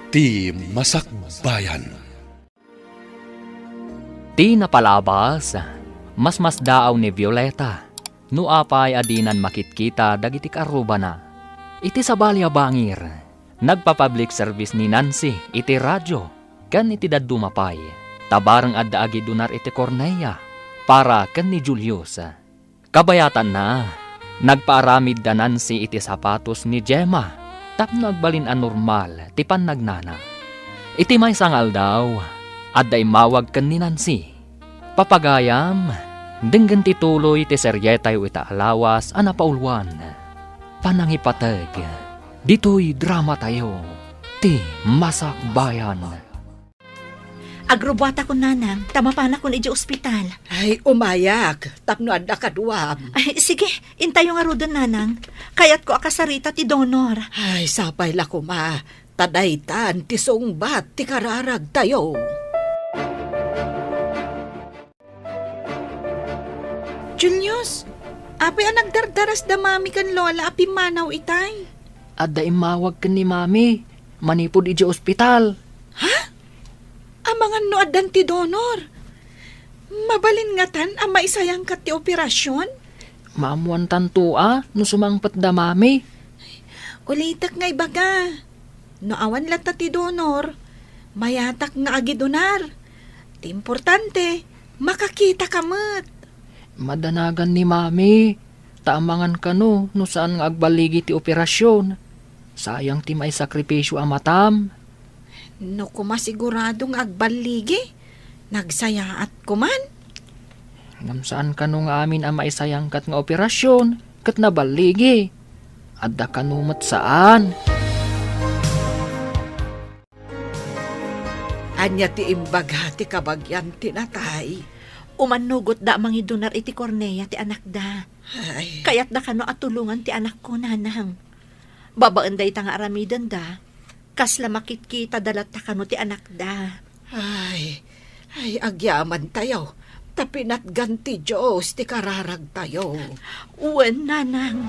Ti Masakbayan. Ti napalabas, mas daaw ni Violeta, no apay adinan makitkita dagiti karuba na. Iti sabalya bangir, nagpa-public service ni Nancy iti radyo, kan iti dadumapay, tabarang adda agi dunar iti Cornelia, para kan ni Julius. Kabayatan na, nagpaaramid da Nancy iti sapatos ni Gemma, tapno agbalin an normal, ti pannagnana. Iti may sangal daw, adday mawag kan ni Nancy. Papagayam, denggan ti tuloy ti seryetay ita alawas anapaulwan. Panangipatag, dito'y drama tayo, ti Masakbayan. Agrobata ko nanang, tamapana ko ni di ospital. Ay, umayak. Tapno adda kaduam. Ay, sige, intayo nga rodon nanang. Kayat ko akasarita ti donor. Ay, sapay la kuma. Tadaytan, ti sungbat, ti kararag tayo. Julius, apay ang nagdardaras da mami kan lola api manaw itay. Adday mawag kan ni Mami, manipod iti ospital. Amangan no adan ti donor. Mabalin nga tan ang maisayang kat ti operasyon. Maamuan tantua, no sumangpat da Mami. Ulitak nga ibaga. No awan lata ti donor, mayatak nga agi donar. Ti importante, makakita kamat. Madanagan ni Mami, taamangan ka no saan nga agbaligi ti operasyon. Sayang ti may sakripisyo amatam. No kumasiguradong agbaligi, nagsayaat kuman. Ngam saan ka no nga amin ang maisayangkat nga operasyon, kat nabaligi. Adda kanumat saan? Anya ti imbaga ti kabagyan tinatay. Umanugot da mangi donar iti Cornelia ti anak da. Ay, Kayat da kano atulungan ti anak ko nanang. Babaan da ita nga aramidan da. Kasla makitkita dalat ta kano ti anak da. ay, agyaman tayo. Tapinat ganti Diyos, ti kararag tayo. Uwan nanang.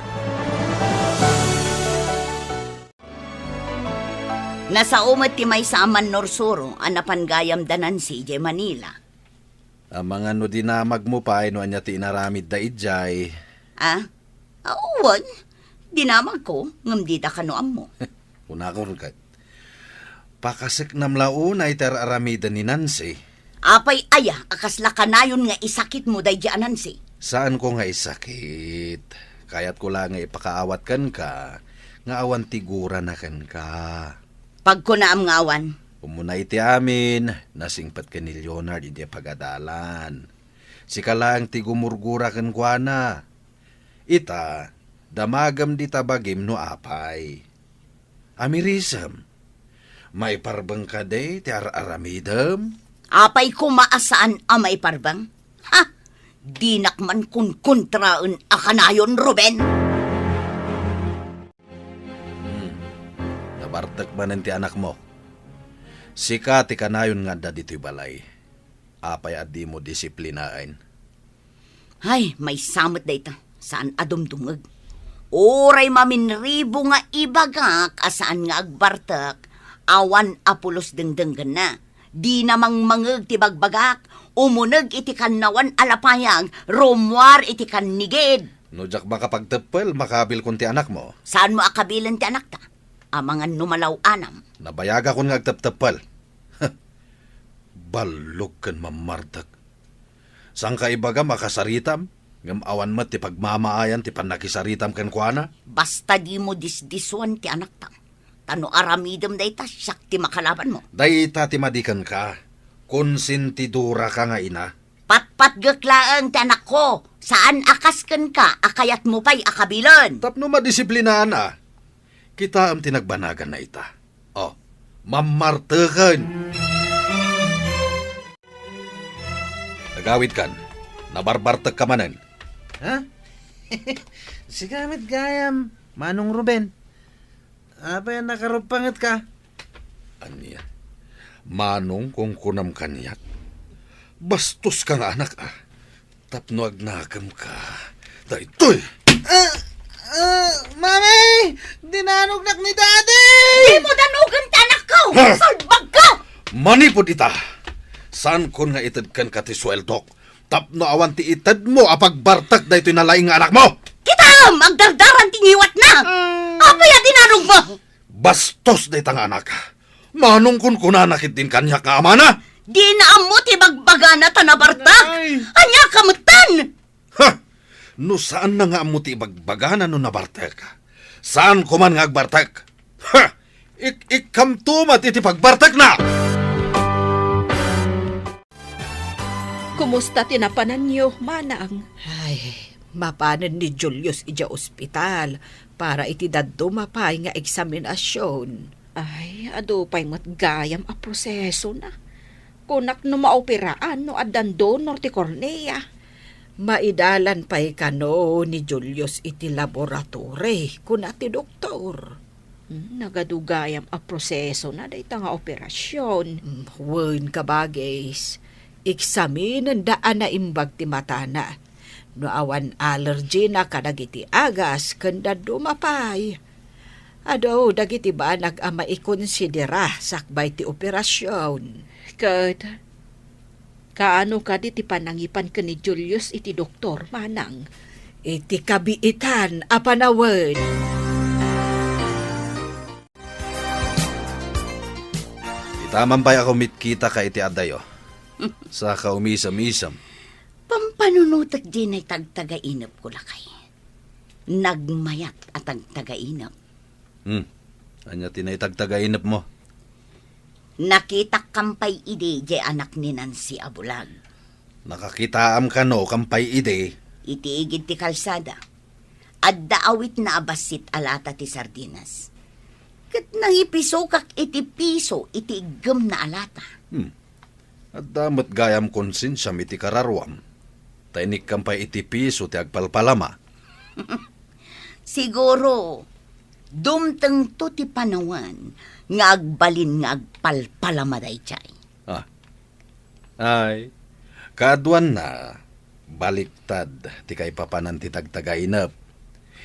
Nasa umat ti may saaman Norsuro, anapan gayam danan si Ije Manila. Ang mga no dinamag mo pa, no anya ti inaramid da ijay. Awan, dinamag ko, ngamdita ka noam mo. Una ko rin pakasik namlauna iter aramida ni Nancy. Apay aya, akasla kanayon nga isakit mo day di Nancy. Saan ko nga isakit? Kaya't ko lang nga ipakaawat kan ka, nga awan tigura na kan ka. Pag ko naam ngawan, Umuna iti amin, nasingpat ka ni Leonard hindi pagadalan. Si kalang tigumurgura kan kwa na. Ita, damagam di tabagim no apay. Amirisam, may parbang ka day ti aramidam? apay ko maasaan amay parbang. Ha! Dinak man kun kontraen akanayon, Ruben. Nabartak man ti anak mo. Sika ti kanayon nga da dito'y balay. Apay at di mo disiplinain. Ay, may samot dayta. Saan adumdungag? Oray maminribo nga ibagak asaan nga agbartak. Awan apulos dengdenggan na. Di namang mangeg ti bagbagak. Umuneg iti kannawan alapayag. Romwar iti kannigid. No jak baka pagtepel, makabil kun ti anak mo. Saan mo akabilan ti anak ta? Amangan numalaw anam. Nabayaga kun nga agteptepel. Balog kan mamartak. Sang kaibaga makasaritam? Ngam awan mo ti pagmamaayan ti panakisaritam kan kuana? Basta di mo disdiswan ti anak ta. Tano aramidem dayta siyak ti makalaban mo. Dayta ti madikan ka. Konsentidura ka nga ina. Patpat gaklaang ti anak ko. Saan akasken ka, akayat mo pa'y akabilan. Tapno madisiplinaan ah. Kita am tinagbanagan na ita. Oh, mamartakan. Nagawid kan. Nabarbartag ka manan. Ha? Sigamit gayam, Manong Ruben. Apa yan nakarupangat ka? Anya, manong kung kunam kanyak. Bastos ka nga anak ah. Tapno agnagam ka. Daytoy! Mami! Dinanog nak ni Daddy! Di mo danugan ti anak ko! Ha! Manipod ita. Saan kon nga itad ka ti sweldok? Tapno awan ti itad mo apagbartak da ito'y nalaing nga anak mo. Kita! Magdardaran tingiwat na! Apaya dinarog mo! Bastos da itang anak. Manong kun kunanakit din kanyak nga ama na. Di na amo ti bagbaga na tanabartak! Anya kamutan! Ha! No saan na nga mo ti bagbagana no nabartek? Saan ko man nga agbartek? Ha! Ikamtumat iti pagbartek na! Kumusta tinapanan niyo, manang? Ay, mapanan ni Julius ija ospital para iti daddo mapay nga eksaminasyon. Ay, ado pa'y matgayam a proseso na. Kunak no maoperaan no adan donor ti Cornea. Maidalan pa'y kano ni Julius iti laboratory kuna ti doktor. Nagadugayam a proseso na day nga operasyon. Wen ka bagay. Eksaminen daan na imbag ti matana. No awan allergy na kadagiti agas kanda dumapay. Ado dagiti ba nag-ama ikonsidera sakbay ti operasyon. Kat, kaano ka di ti panangipan ka ni Julius iti doktor, manang? Iti kabiitan a panawid. Itaman pa'y ako mitkita ka iti adayo. Sa kaumisam-isam. Pampanunutak din ay tagtagainap ko lakay. Nagmayat at tagtagainap. Anya tinaytagtagainap mo. Nakita kampay ide di anak ni Nancy Abulag. Nakakitaam ka no, kampay ide. Itiigid ti kalsada. At daawit na abasit alata ti sardinas. Kat nang ipiso kak iti piso iti igam na alata. At damat gayam konsensya iti kararwam. Tainik kampay iti piso ti agpalpalama. Siguro, dumteng to ti panawan nga agbalin nga agpalpalamaday chay. Ay, kaduan na, baliktad ti kay papanan ti tagtagainap.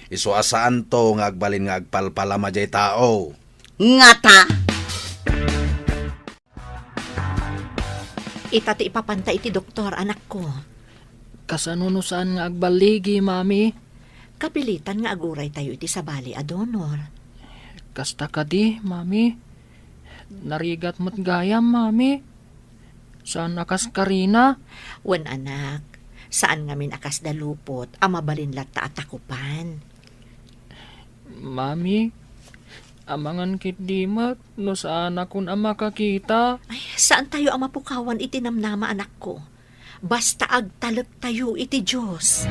Iso asaan to nga agbalin nga agpalpalama jay tao. Ngata! Ita ti ipapantay ti doktor, anak ko. Kasano saan nga agbaligi, mami? Kapilitan nga aguray tayo iti sabali a donor. Kasta ka di, mami. Narigat mo't gayam, mami. Saan akas karina? Wan anak, saan nga min akas dalupot, amabalin latta at takupan. Mami, amangan kit dimat, no saan akong ama kakita? Ay, saan tayo ang mapukawan iti namnama, anak ko? Basta agtalek tayo iti Diyos.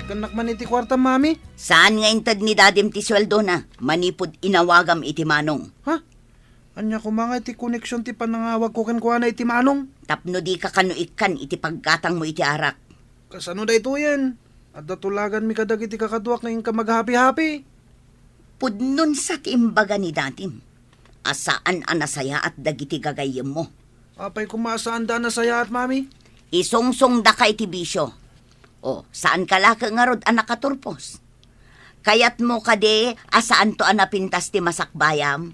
Kanak man iti kwarta, mami. Saan nga intad ni dadim ti sweldo na? Manipod inawagam iti manong. Ha? Anya ko mga iti koneksyon ti panangawag ko kan kuha na iti manong. Tapno di ka kanuikan iti pagkatang mo iti arak. Kasano da ito yan? At datulagan mi kadag iti kakaduak ngayon ka maghapi-hapi. Pudnon sa timbaga ni datim. Asaan anasaya at dagiti gagayem mo. Apay kumasaan da na saya at mami. Isungsong da ka iti bisyo. O, saan ka laka nga rod anak katurpos? Kayat mo kade, asaan to anapintas ti masakbayam?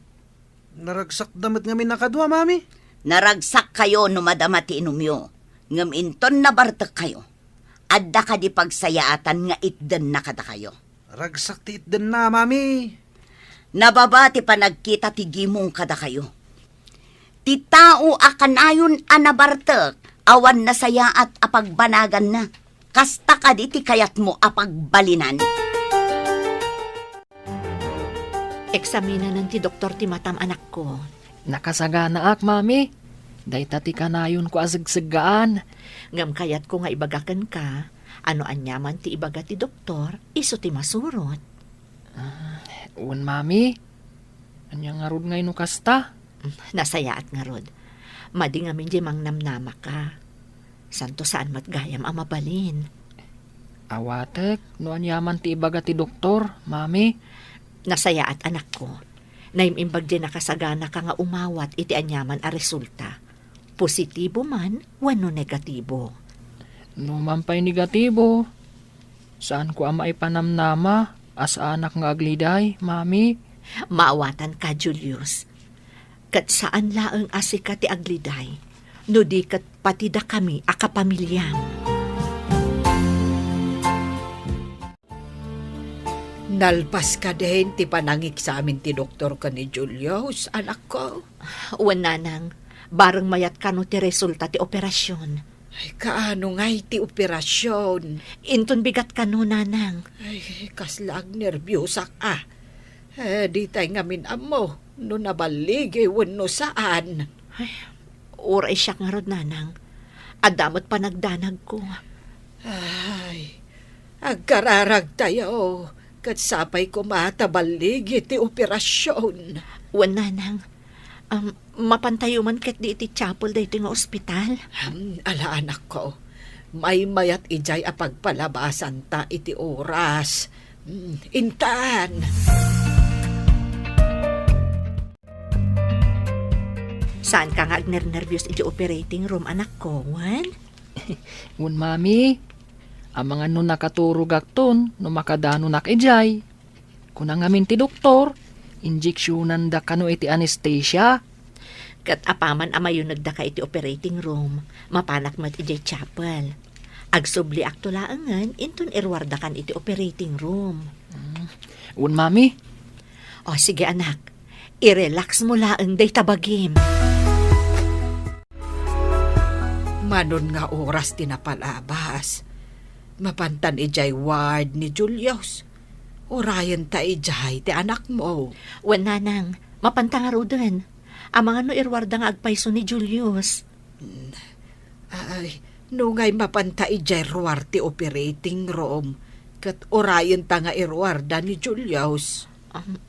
Naragsak damit nga mi nakadwa, mami. Naragsak kayo no madama ti inumyo. Ngam inton na bartek kayo. Adda ka di pagsayaatan nga itden na kada kayo. Ragsak ti itden na, mami. Nababati pa nagkita ti gimong kada kayo. Ti tao akanayon anabartek, awan na saya at apagbanagan na. Kasta ka di ti kayat mo apagbalinan. Eksamina ng ti doktor ti matam, anak ko. Nakasagana ak, mami. Dahita ti kanayon ko asagsagaan. Ngam kayat ko nga ibagakan ka, ano anyaman ti ibaga ti doktor, iso ti masurot. Uwan, mami. Anya nga rod ngayon no kasta? Nasayaat nga rod. Madi nga min di mangnamnama ka. Santo saan matgayam ang mabalin. Awatek, no anyaman ti ibaga ti doktor, mami. Nasayaat, anak ko. Naimimbag di nakasagana ka nga umawat iti anyaman a resulta. Positibo man, wano negatibo. No mampay negatibo. Saan ko ama ipanamnama as anak nga agliday, mami? Maawatan ka, Julius. Kat saan laang asika ti agliday, no di kat patida kami akapamilyang. Nalpas ka din ti panangik sa amin ti doktor ka ni Julius, anak ko. Wananang, bareng mayat kano ti resulta ti operasyon. Ay, kaano nga'y ti operasyon? Inton bigat kano, nanang. Ay, kaslag nervyosak di tayo ngamin amo, no nabalig no saan. Oray siya nga rod, nanang. Adamot pa nagdanag ko. Ay, agkararag tayo. Kat sapay ko matabalig iti operasyon. Wananang, mapantayo man kat di iti chapel da iti nga ospital. Ala anak ko, may mayat ijay apagpalabasan ta iti oras. Intaan. Saan ka nga agner-nervyos iti operating room, anak ko, Wan? Un mami, ang mga nun nakaturog akton, no makadano nakijay. Kunang amin ti doktor, injeksyonan da kano iti anesthesia. Kat apaman amayon nagda ka iti operating room, mapanak mat iti chapel. Agsubli aktulaangan, inton irwarda kan iti operating room. Un mami, O sige anak, i-relax mo laang day tabagim. Manon nga oras tinapalabas. Mapantan ijay ward ni Julius. Orayan ta ijay ti anak mo. Wananang, mapantangaro din. Ang mga no irwarda nga agpaiso ni Julius. Ay, nungay mapanta ijay ruwar ti operating room. Kat orayan ta nga irwarda ni Julius.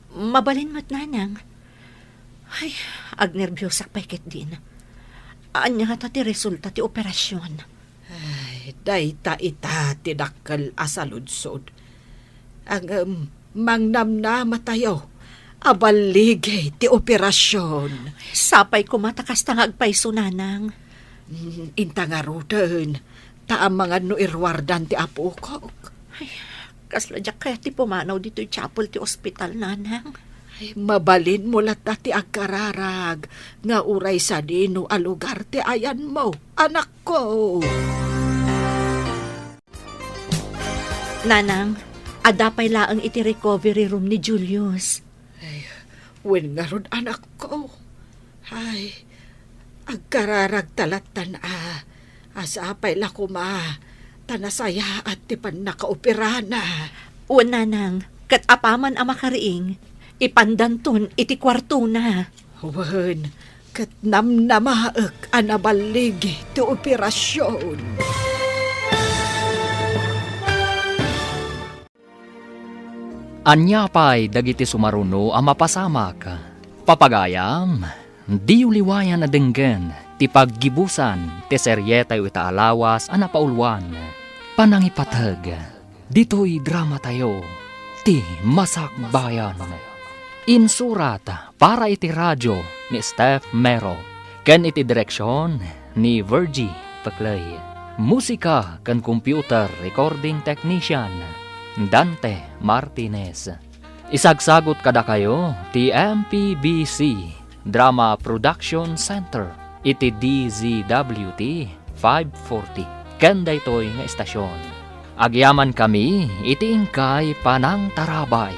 Mabalin mo't nanang. Ay, agnerbyosak pa ikit din. Anya nga ti resulta ti operasyon. Ay, dayta ita tinakal asaludsod. Ang mangnamnama tayo. Abaligay ti operasyon. Sapay ko matakas tangag paiso, nanang. Inta nga ruten. Taam mga no irwardan ti apo ko. Kasladyak kaya ti pumanaw dito yung chapel ti ospital, nanang. Ay, mabalin mo lata ti agkararag. Nga uray sa dino a lugar ti ayan mo, anak ko. Nanang, adapay laang iti recovery room ni Julius. Wen nga ron anak ko. Ay, agkararag talatan asapay la kuma. Tanasaya at ti pan nakaoperana. Uwan, nanang, kat apaman ang makariing, ipandanton iti kwarto na. Wen, kat namnamaak anabalig ti operasyon. anya pa'y dagiti sumaruno ang mapasamak. Papagayam, di uliwayan na denggen, ti paggibusan, ti seryetay ita alawas, anapaulwan. Panangipatag, dito'y drama tayo, ti Masakbayan. Insurat para iti radyo ni Steph Mero, ken iti direksyon ni Virgie Paclay. Musika ken computer recording technician Dante Martinez. Isagsagot kada kayo ti MPBC Drama Production Center iti DZWT 540 ken daytoy nga estasyon. Agyaman kami iti ingkay panang tarabay.